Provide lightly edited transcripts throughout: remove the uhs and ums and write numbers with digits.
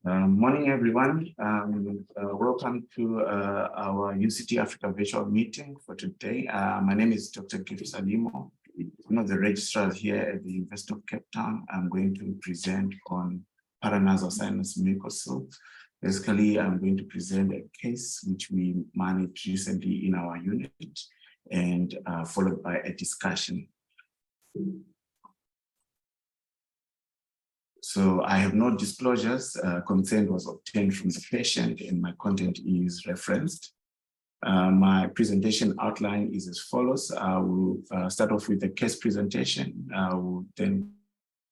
Morning, everyone. Welcome to our UCT-Africa virtual meeting for today. My name is Dr. Gift Salimo, one of the registrars here at the University of Cape Town. I'm going to present on Paranasal sinus mucoceles. Basically, I'm going to present a case which we managed recently in our unit and followed by a discussion. So I have no disclosures. Consent was obtained from the patient and my content is referenced. My presentation outline is as follows. I will start off with the case presentation. I will then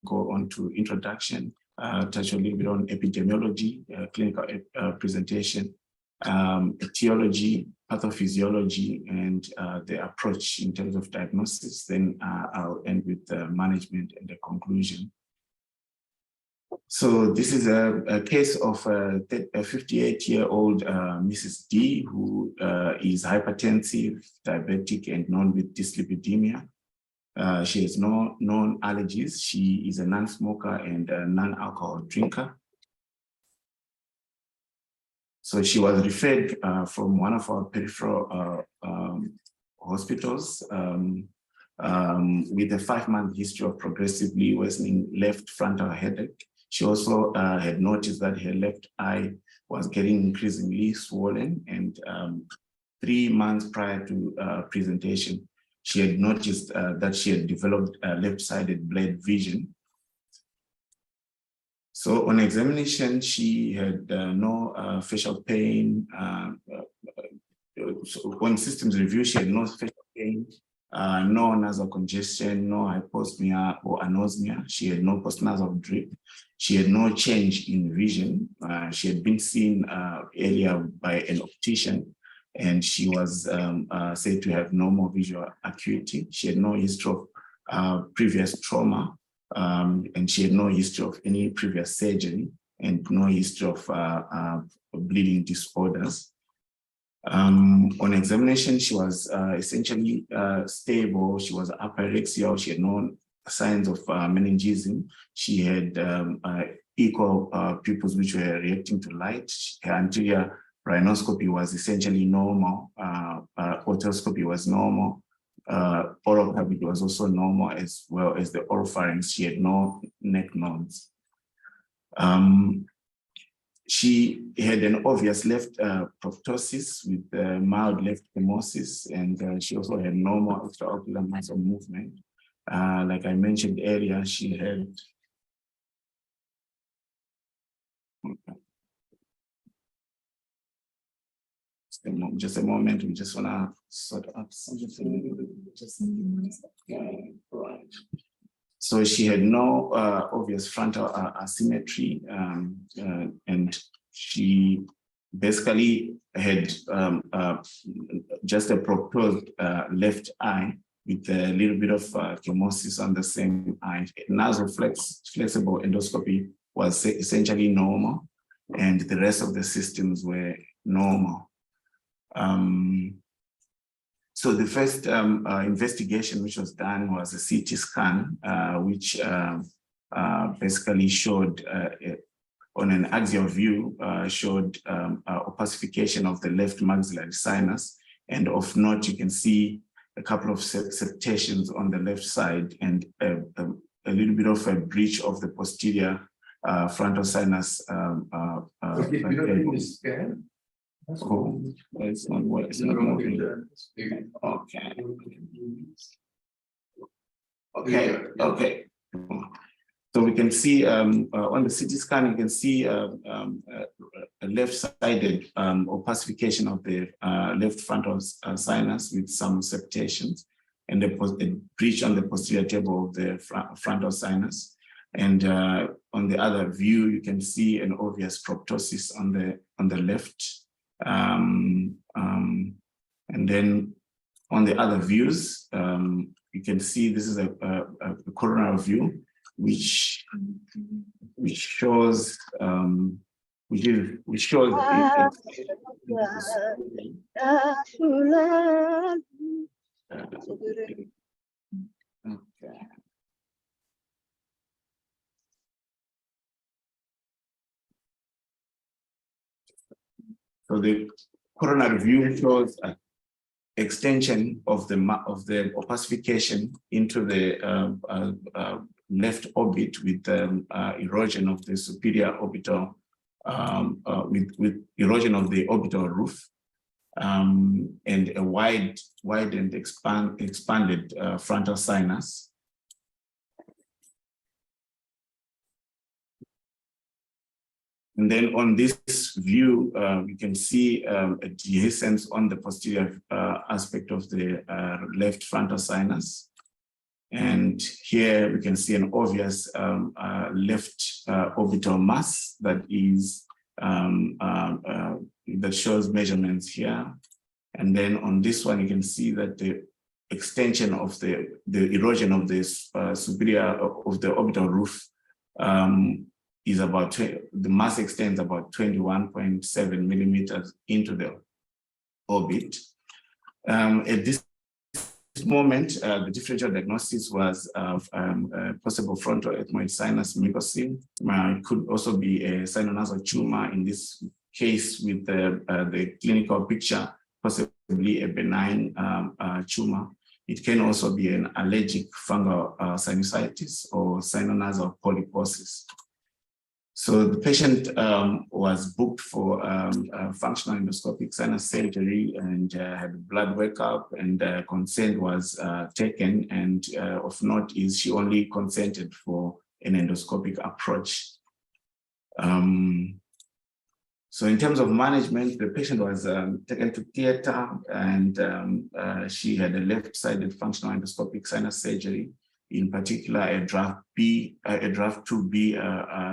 go on to introduction, touch a little bit on epidemiology, clinical presentation, etiology, pathophysiology, and the approach in terms of diagnosis. Then I'll end with the management and the conclusion. So this is a case of a 58-year-old Mrs. D who is hypertensive, diabetic, and known with dyslipidemia. She has no known allergies. She is a non-smoker and a non-alcohol drinker. So she was referred from one of our peripheral hospitals with a 5-month history of progressively worsening left frontal headache. She also had noticed that her left eye was getting increasingly swollen, and 3 months prior to presentation, she had noticed that she had developed left-sided blurred vision. So on examination, she had no facial pain. So on systems review, she had no facial pain, no nasal congestion, no hyposmia or anosmia. She had no postnasal drip. She had no change in vision. She had been seen earlier by an optician, and she was said to have normal visual acuity. She had no history of previous trauma, and she had no history of any previous surgery, and no history of bleeding disorders. On examination, she was essentially stable. She was apyrexial. She had no signs of meningism. She had equal pupils which were reacting to light. Her anterior rhinoscopy was essentially normal. Otoscopy was normal. Oral cavity was also normal, as well as the oropharynx. She had no neck nodes. She had an obvious left proptosis with mild left chemosis, and she also had normal extraocular muscle movement. Like I mentioned earlier, she had just a moment. We just want to sort out something. Right. So she had no obvious frontal asymmetry, and she basically had just a proposed left eye with a little bit of chemosis on the same eye. Nasal flexible endoscopy was essentially normal, and the rest of the systems were normal. So the first investigation which was done was a CT scan, which basically showed, on an axial view, showed opacification of the left maxillary sinus. And of note, you can see a couple of septations on the left side and a little bit of a breach of the posterior frontal sinus. Oh, it's not what it's not moving. Okay. So we can see on the CT scan, you can see a left-sided opacification of the left frontal sinus with some septations, and a breach on the posterior table of the frontal sinus. And on the other view, you can see an obvious proptosis on the left. And then on the other views, you can see this is a coronal view, which shows okay. So the coronary view shows an extension of the opacification into the left orbit with erosion of the superior orbital, with erosion of the orbital roof, and a wide and expanded frontal sinus. And then on this view, we can see a dehiscence on the posterior aspect of the left frontal sinus. And here we can see an obvious left orbital mass that is that shows measurements here. And then on this one, you can see that the extension of the erosion of this superior of the orbital roof is about, the mass extends about 21.7 millimeters into the orbit. At this moment, the differential diagnosis was possible frontal ethmoid sinus mucocele. It could also be a sinonasal tumor, in this case with the clinical picture, possibly a benign tumor. It can also be an allergic fungal sinusitis or sinonasal polyposis. So the patient was booked for functional endoscopic sinus surgery and had a blood workup, and consent was taken. And of note is she only consented for an endoscopic approach. So in terms of management, the patient was taken to theater, and she had a left-sided functional endoscopic sinus surgery. In particular, a draft 2B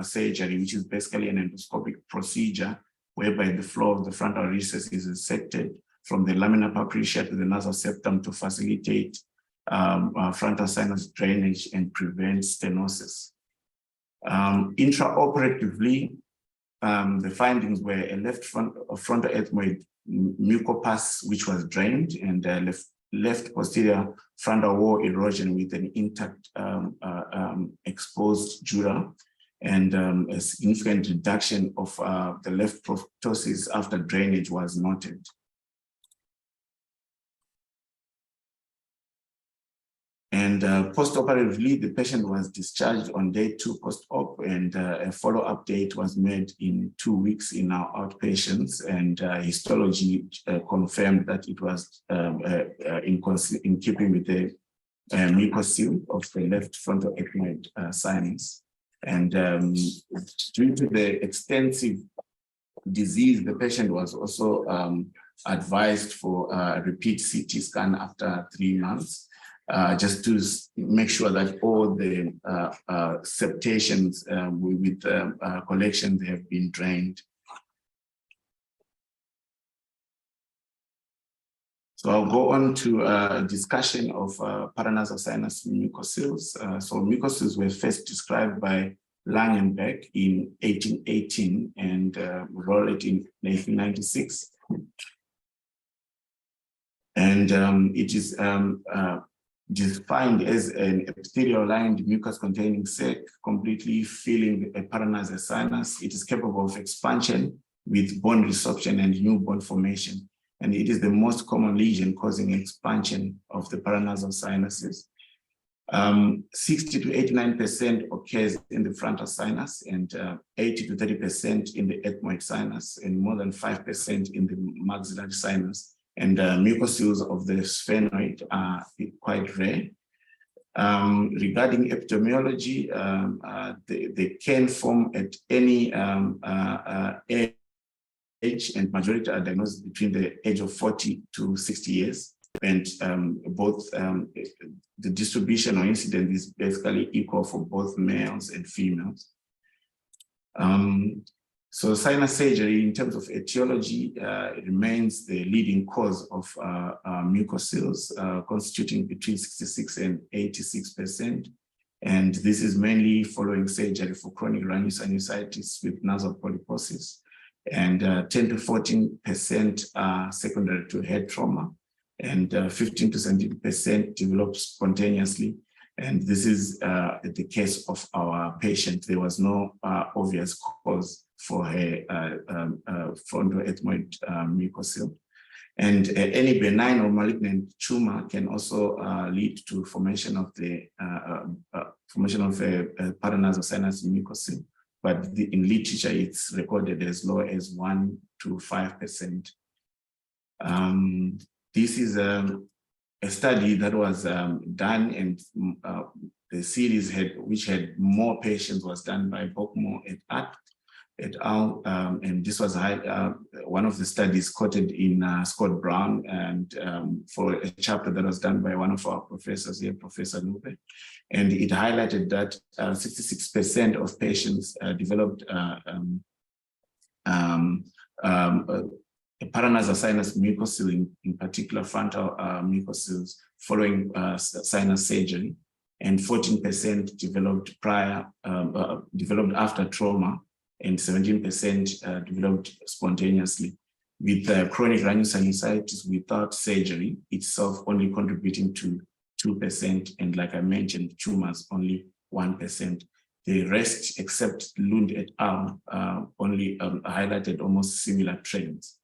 surgery, which is basically an endoscopic procedure whereby the floor of the frontal recess is dissected from the lamina papyracea to the nasal septum to facilitate frontal sinus drainage and prevent stenosis. Intraoperatively, the findings were a left frontal ethmoid mucopus, which was drained, and left posterior frontal wall erosion with an intact exposed dura, and a significant reduction of the left proptosis after drainage was noted. And post-operatively, the patient was discharged on day 2 post-op, and a follow-up date was made in 2 weeks in our outpatients, and histology confirmed that it was in keeping with the mucocele of the left frontal ethmoid sinus. And due to the extensive disease, the patient was also advised for a repeat CT scan after 3 months. Just to make sure that all the septations with collections have been drained. So I'll go on to a discussion of paranasal sinus mucoceles. So mucoceles were first described by Langenbeck in 1818 and Rowlett in 1996. And it is defined as an epithelial-lined mucus-containing sac completely filling a paranasal sinus. It is capable of expansion with bone resorption and new bone formation, and it is the most common lesion causing expansion of the paranasal sinuses. 60 to 89% occurs in the frontal sinus, and 80 to 30% in the ethmoid sinus, and more than 5% in the maxillary sinus. And mucoceles of the sphenoid are quite rare. Regarding epidemiology, they can form at any age, and majority are diagnosed between the age of 40 to 60 years. And both the distribution or incidence is basically equal for both males and females. So sinus surgery, in terms of etiology, it remains the leading cause of mucoceles, constituting between 66 and 86%. And this is mainly following surgery for chronic rhinosinusitis with nasal polyposis. And 10 to 14% are secondary to head trauma, and 15 to 17% develop spontaneously. And this is the case of our patient. There was no obvious cause for her frontal ethmoid mucocele. And any benign or malignant tumor can also lead to formation of the paranasal sinus mucocele. But in literature, it's recorded as low as 1 to 5%. This is a study that was done, and the series which had more patients was done by Bokmo et al. And this was one of the studies quoted in Scott Brown, and for a chapter that was done by one of our professors here, Professor Lube. And it highlighted that 66% of patients developed a paranasal sinus mucocele, in particular frontal mucoceles, following sinus surgery, and 14% developed developed after trauma, and 17% developed spontaneously, with chronic rhinosinusitis without surgery itself only contributing to 2%, and like I mentioned, tumors only 1%. The rest, except Lund et al., only highlighted almost similar trends.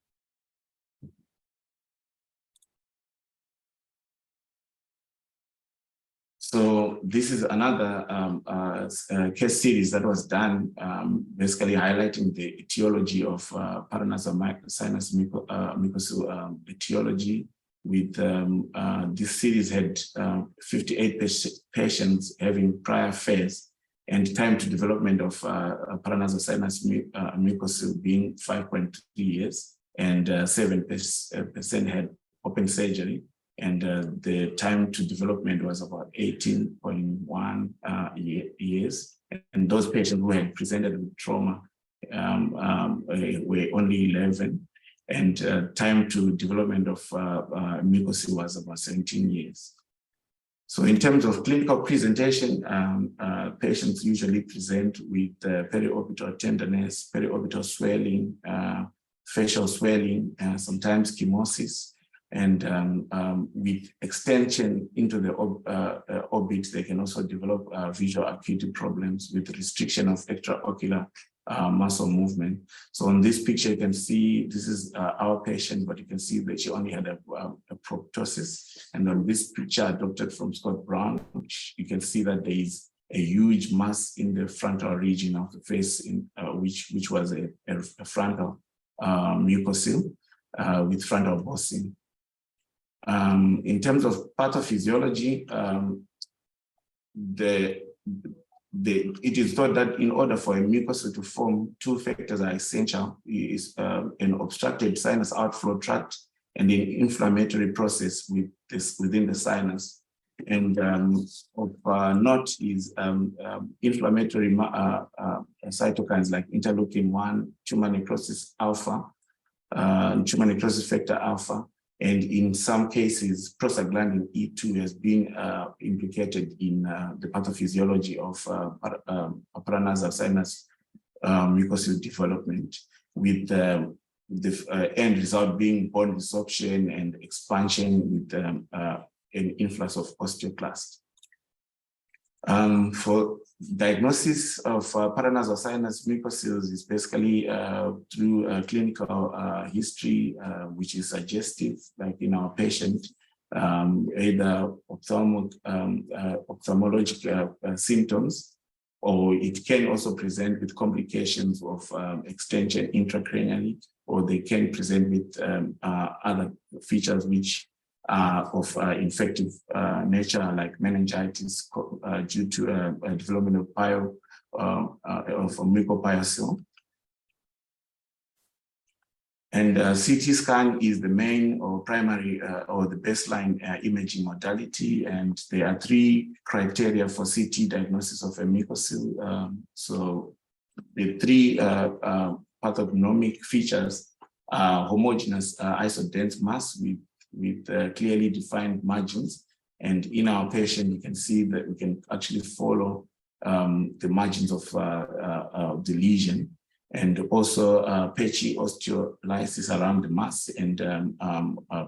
So this is another case series that was done, basically highlighting the etiology of paranasal sinus mucocele etiology. With this series had 58 patients having prior phase, and time to development of paranasal sinus mucocele being 5.3 years, and 7% had open surgery. And the time to development was about 18.1 years. And those patients who had presented with trauma were only 11. And time to development of mucocele was about 17 years. So in terms of clinical presentation, patients usually present with periorbital tenderness, periorbital swelling, facial swelling, sometimes chemosis. And with extension into the orbit, they can also develop visual acuity problems with restriction of extraocular muscle movement. So on this picture, you can see this is our patient, but you can see that she only had a proptosis. And on this picture adopted from Scott Brown, you can see that there is a huge mass in the frontal region of the face, which was a frontal mucocele with frontal bossing. In terms of pathophysiology, it is thought that in order for a mucocele to form, two factors are essential: is an obstructed sinus outflow tract and an inflammatory process within the sinus. And of note is inflammatory cytokines like interleukin-1, tumor necrosis alpha, tumor necrosis factor alpha. And in some cases, prostaglandin E2 has been implicated in the pathophysiology of paranasal sinus mucocele development, with the end result being bone resorption and expansion with an influx of osteoclast. For diagnosis of paranasal sinus mucoceles is basically through clinical history, which is suggestive, like in our patient, either ophthalmologic symptoms, or it can also present with complications of extension intracranially, or they can present with other features which of infective nature, like meningitis due to development of mucopyocele. And CT scan is the main or primary or the baseline imaging modality, and there are three criteria for CT diagnosis of a mucocele. So the three pathognomic features are homogeneous isodense mass with clearly defined margins. And in our patient, you can see that we can actually follow the margins of the lesion, and also patchy osteolysis around the mass and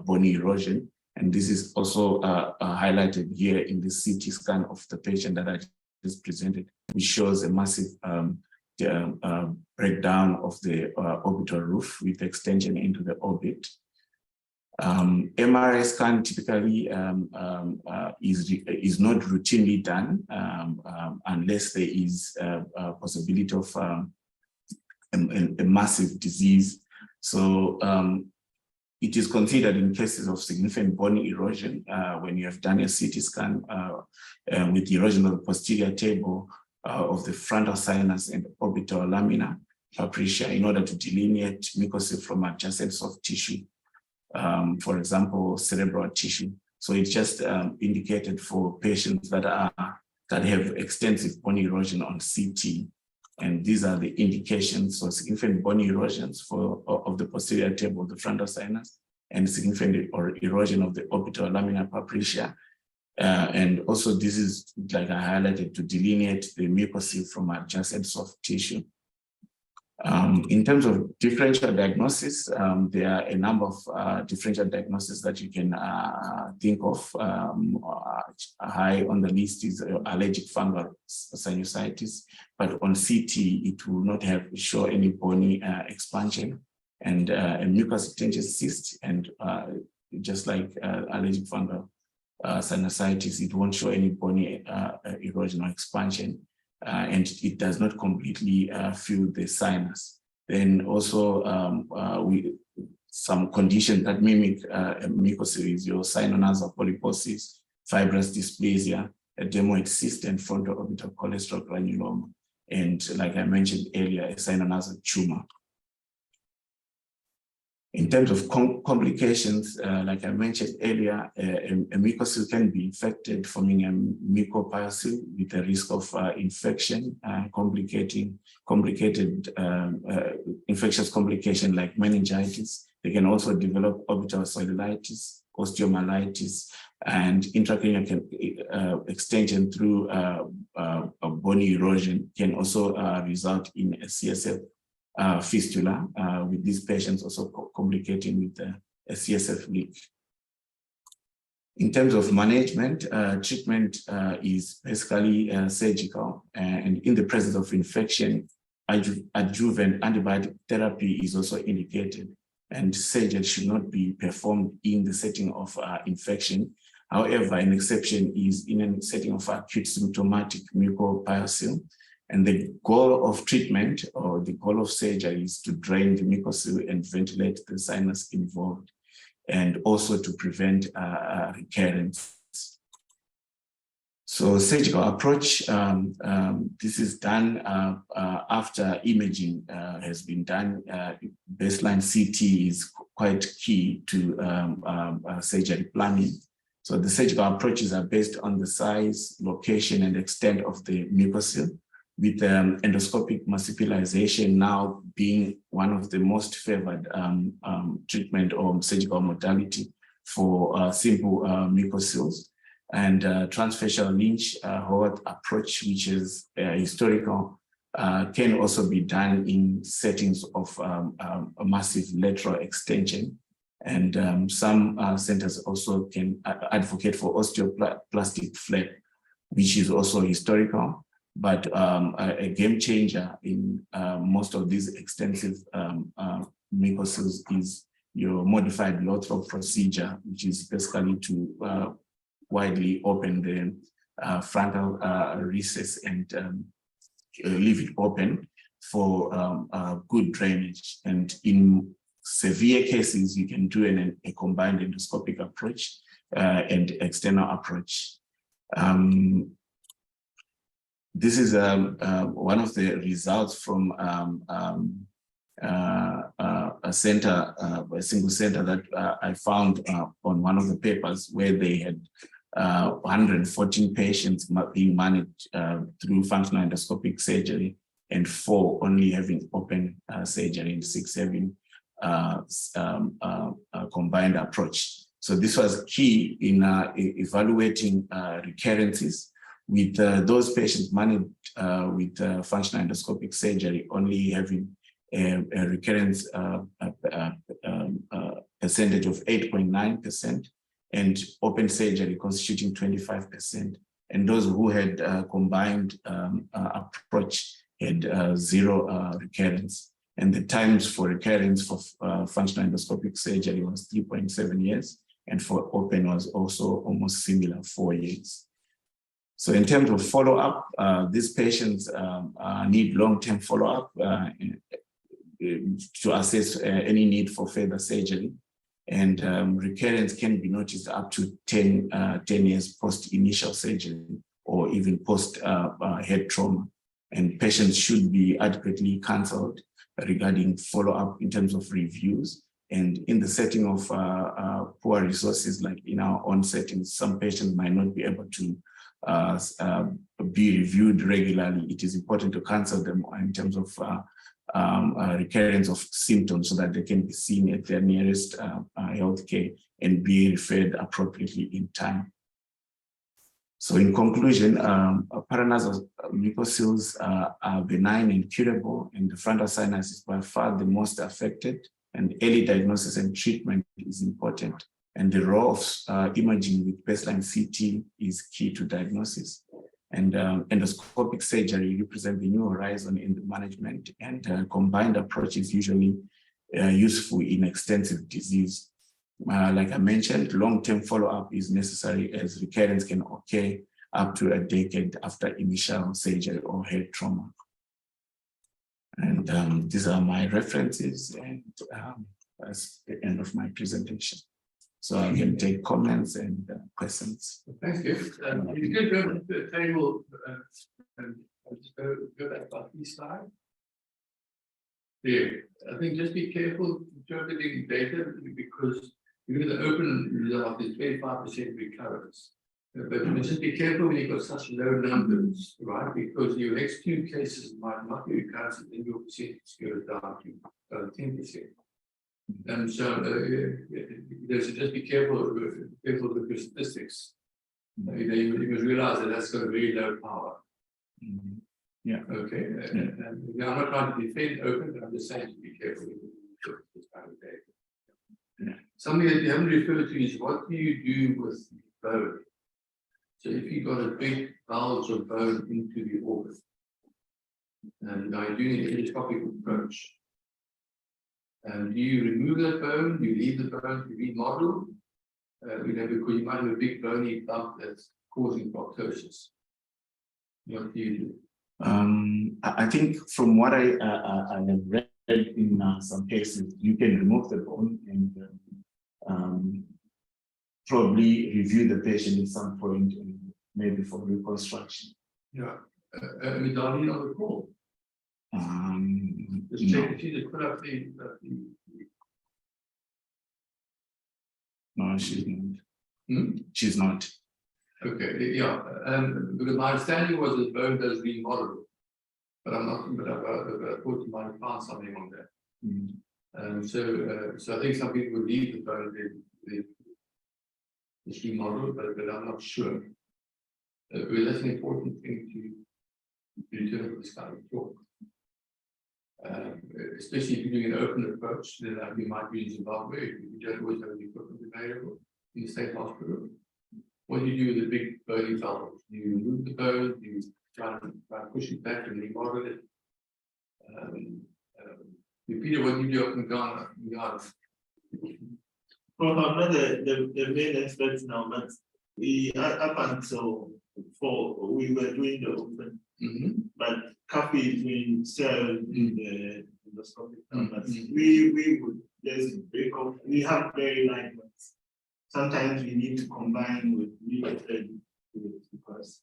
bony erosion. And this is also highlighted here in the CT scan of the patient that I just presented, which shows a massive breakdown of the orbital roof with extension into the orbit. MRI scan typically is not routinely done unless there is a possibility of a massive disease. So it is considered in cases of significant bone erosion when you have done a CT scan with erosion of the posterior table of the frontal sinus and orbital lamina papricia in order to delineate mucoceles from adjacent soft tissue, for example, cerebral tissue. So it's just indicated for patients that have extensive bone erosion on CT. And these are the indications for significant bone erosions of the posterior table of the frontal sinus and significant erosion of the orbital lamina papricia. And also this is, like I highlighted, to delineate the mucocele from adjacent soft tissue. In terms of differential diagnosis, there are a number of differential diagnoses that you can think of. High on the list is allergic fungal sinusitis, but on CT, it will not show any bony expansion, and a mucous cyst, and just like allergic fungal sinusitis, it won't show any bony erosion or expansion. And it does not completely fill the sinus. Then also some conditions that mimic mucoceles, your sinonasal polyposis, fibrous dysplasia, dermoid cyst, and frontal-orbital cholesterol granuloma, and like I mentioned earlier, a sinonasal tumor. In terms of complications, like I mentioned earlier, a mucocele can be infected, forming a mucopyocele with a risk of infection, complicated infectious complication like meningitis. They can also develop orbital cellulitis, osteomyelitis, and intracranial extension through bone erosion can also result in a CSF fistula, with these patients also complicating with a CSF leak. In terms of management, treatment is basically surgical, and in the presence of infection, adjuvant antibiotic therapy is also indicated, and surgery should not be performed in the setting of infection. However, an exception is in a setting of acute symptomatic mucopyocele. And the goal of treatment, or the goal of surgery, is to drain the mucocele and ventilate the sinus involved, and also to prevent recurrence. So surgical approach, this is done after imaging has been done. Baseline CT is quite key to surgery planning. So the surgical approaches are based on the size, location, and extent of the mucocele, with endoscopic marsupialization now being one of the most favored treatment or surgical modality for simple mucoceles. And transfacial Lynch-Howard approach, which is historical, can also be done in settings of a massive lateral extension. And some centers also can advocate for osteoplastic flap, which is also historical. But a game changer in most of these extensive mucoceles is your modified Lothrop procedure, which is basically to widely open the frontal recess and leave it open for good drainage. And in severe cases, you can do a combined endoscopic approach and external approach. This is one of the results from a center, a single center that I found on one of the papers, where they had 114 patients being managed through functional endoscopic surgery, and 4 only having open surgery, and 6 having a combined approach. So this was key in evaluating recurrences, with those patients managed with functional endoscopic surgery only having a recurrence percentage of 8.9%, and open surgery constituting 25%. And those who had combined approach had 0 recurrence. And the times for recurrence for functional endoscopic surgery was 3.7 years, and for open was also almost similar, 4 years. So in terms of follow-up, these patients need long-term follow-up to assess any need for further surgery. And recurrence can be noticed up to 10 years post-initial surgery or even post-head trauma. And patients should be adequately counseled regarding follow-up in terms of reviews. And in the setting of poor resources, like in our own settings, some patients might not be able to be reviewed regularly. It is important to counsel them in terms of recurrence of symptoms so that they can be seen at their nearest healthcare and be referred appropriately in time. So in conclusion, paranasal mucoceles are benign and curable, and the frontal sinus is by far the most affected, and early diagnosis and treatment is important. And the role of imaging with baseline CT is key to diagnosis. And endoscopic surgery represents the new horizon in the management, and combined approach is usually useful in extensive disease. Like I mentioned, long-term follow-up is necessary as recurrence can occur up to a decade after initial surgery or head trauma. And these are my references, and that's the end of my presentation. So I can take comments and questions. Thank you. If you could go to the table and just go back about this slide. Yeah, I think just be careful interpreting data, because the open result is 25% recurrence. But just be careful when you've got such low numbers, right? Because your next 2 cases might not be recurrence, and then your percentage goes down to 10%. And so just be careful with your statistics. You must realize that that's got a very low power. Yeah. Okay. And I'm not trying to defend open, but I'm just saying to be careful with this kind of data. Yeah. Something that you haven't referred to is, what do you do with bone? So if you've got a big bulge of bone into the organ, and now you're doing an endoscopic approach, do you remove that bone? Do you leave the bone to remodel? Because you might have a big bony bump that's causing proptosis. What do you do? I think from what I have read in some cases, you can remove the bone and probably review the patient at some point, and maybe for reconstruction. Yeah. Medallion on the call. Just check if you just put up the. No, she's not. She's not. Okay, yeah. Because my understanding was that bone does remodel, but I'm not. But I thought you might have found something on that. So I think some people would leave the bone the remodel, but I'm not sure. But that's an important thing to determine this kind of talk. Especially if you're doing an open approach, then you might be in Zimbabwe. You don't always have the equipment available in the state hospital. What do you do with the big bony bulge? Do you remove the bone? Do you try and push it back and remodel it? Peter, what do you do up in Ghana? Well, I'm not the main expert now, but we up until we were doing the open, but Kapi is doing still in the endoscopic numbers. We would just break off. We have very light ones. Sometimes we need to combine with limited because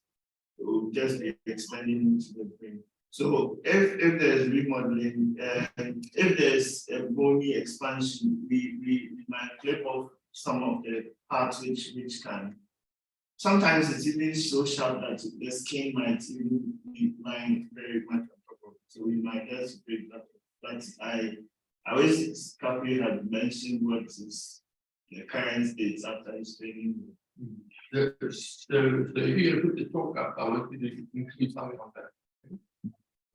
it will just be extending to the brain. So if there's remodeling, if there's a bony expansion, we might clip off some of the parts which can. Sometimes it's even so sharp that the skin might even be lying very much on top of it. So we might just break that. But I always Kapi had mentioned what is the current state after his training. So if you're going to put the talk up, I want you to include something on that.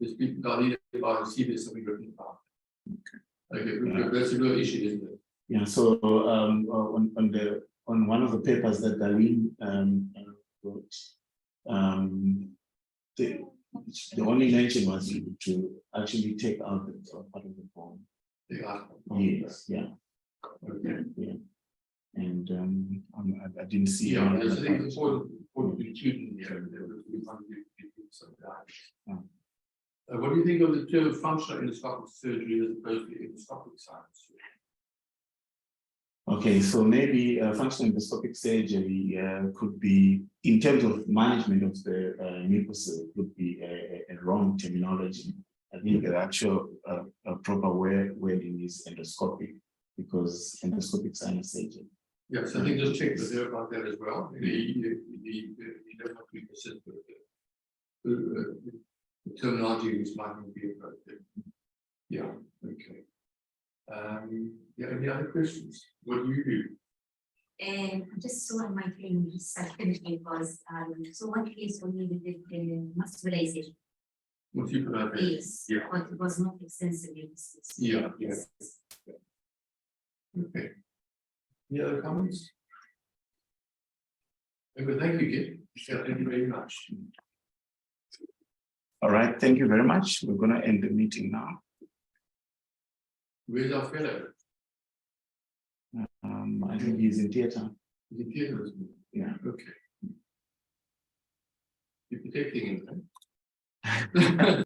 Just speak about and see if there's something written about. Okay, that's a real issue, isn't it? Yeah, so on the on one of the papers that Darlene wrote, the only mention was to actually take out the part of the form. Yes, yeah. Okay. Yeah. And I didn't see. Yeah, any I other think part. it's important to include in there. What do you think of the term functional endoscopic surgery as opposed to endoscopic sinus? Okay, so maybe functional endoscopic surgery could be, in terms of management of the mucocele, could be a wrong terminology. I think the actual proper wording is endoscopic, because endoscopic sinus surgery. Yes, I think just check with her about that as well. You don't have to be consistent with the terminology which might not be appropriate. Yeah, okay. Yeah, any other questions? What do you do? And just so on my thing, second was so what is only with the muscularization? What you put out there? Yes, Yeah. but it was not extensively discussed. Yeah, yeah. Okay. Any other comments? Okay, thank you, Gift. Yeah, thank you very much. All right, thank you very much. We're going to end the meeting now. Where's our fellow? I think he's in theater. Is it here? Yeah. Okay. You're protecting him, right?